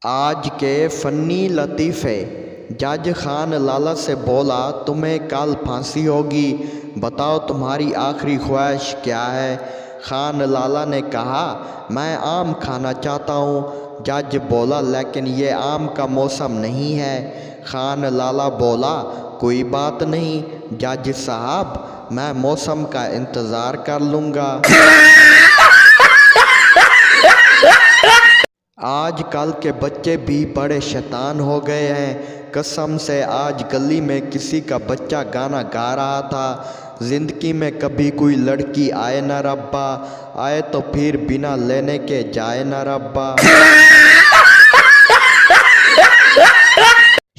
आज के फ़नी लतीफ़े। जज खान लाला से बोला, तुम्हें कल फांसी होगी, बताओ तुम्हारी आखिरी ख्वाहिश क्या है। खान लाला ने कहा, मैं आम खाना चाहता हूँ। जज बोला, लेकिन ये आम का मौसम नहीं है। खान लाला बोला, कोई बात नहीं जज साहब, मैं मौसम का इंतज़ार कर लूँगा। आज कल के बच्चे भी बड़े शैतान हो गए हैं। कसम से आज गली में किसी का बच्चा गाना गा रहा था, ज़िंदगी में कभी कोई लड़की आए न रब्बा, आए तो फिर बिना लेने के जाए न रब्बा।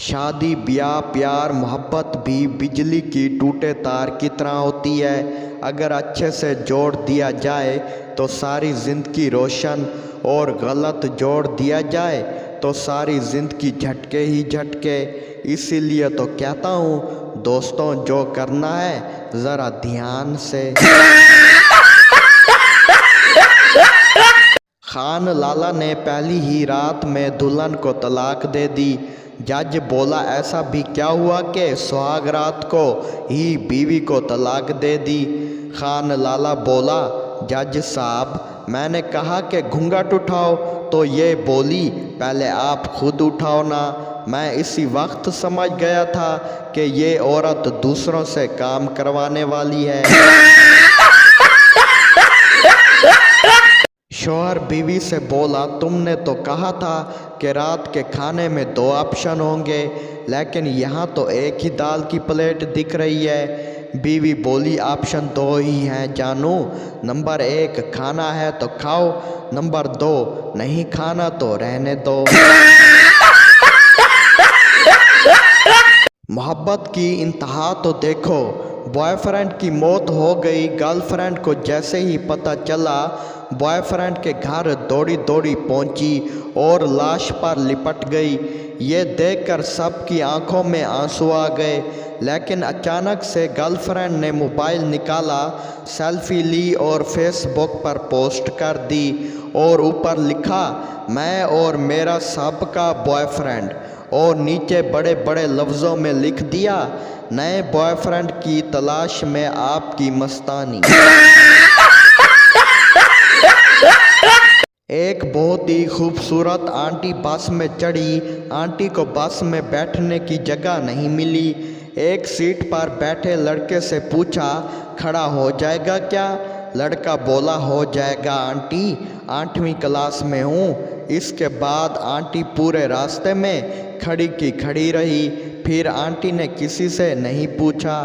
शादी ब्याह प्यार मोहब्बत भी बिजली की टूटे तार की तरह होती है। अगर अच्छे से जोड़ दिया जाए तो सारी ज़िंदगी रोशन, और गलत जोड़ दिया जाए तो सारी ज़िंदगी झटके ही झटके। इसीलिए तो कहता हूँ दोस्तों, जो करना है ज़रा ध्यान से। खान लाला ने पहली ही रात में दुल्हन को तलाक दे दी। जज बोला, ऐसा भी क्या हुआ कि सुहाग रात को ही बीवी को तलाक दे दी। खान लाला बोला, जज साहब, मैंने कहा कि घूंघट उठाओ तो ये बोली, पहले आप खुद उठाओ ना। मैं इसी वक्त समझ गया था कि ये औरत दूसरों से काम करवाने वाली है। शौहर बीवी से बोला, तुमने तो कहा था कि रात के खाने में 2 ऑप्शन होंगे, लेकिन यहाँ तो एक ही दाल की प्लेट दिख रही है। बीवी बोली, ऑप्शन 2 ही हैं जानू, नंबर 1 खाना है तो खाओ, नंबर 2 नहीं खाना तो रहने दो। मोहब्बत की इंतहा तो देखो, बॉयफ्रेंड की मौत हो गई। गर्लफ्रेंड को जैसे ही पता चला, बॉयफ्रेंड के घर दौड़ी दौड़ी पहुंची और लाश पर लिपट गई। ये देखकर सबकी आंखों में आंसू आ गए, लेकिन अचानक से गर्लफ्रेंड ने मोबाइल निकाला, सेल्फी ली और फेसबुक पर पोस्ट कर दी, और ऊपर लिखा, मैं और मेरा सबका बॉयफ्रेंड, और नीचे बड़े बड़े लफ्ज़ों में लिख दिया, नए बॉयफ्रेंड की तलाश में आपकी मस्तानी। एक बहुत ही खूबसूरत आंटी बस में चढ़ी। आंटी को बस में बैठने की जगह नहीं मिली। एक सीट पर बैठे लड़के से पूछा, खड़ा हो जाएगा क्या? लड़का बोला, हो जाएगा आंटी, 8वीं क्लास में हूँ। इसके बाद आंटी पूरे रास्ते में खड़ी की खड़ी रही। फिर आंटी ने किसी से नहीं पूछा।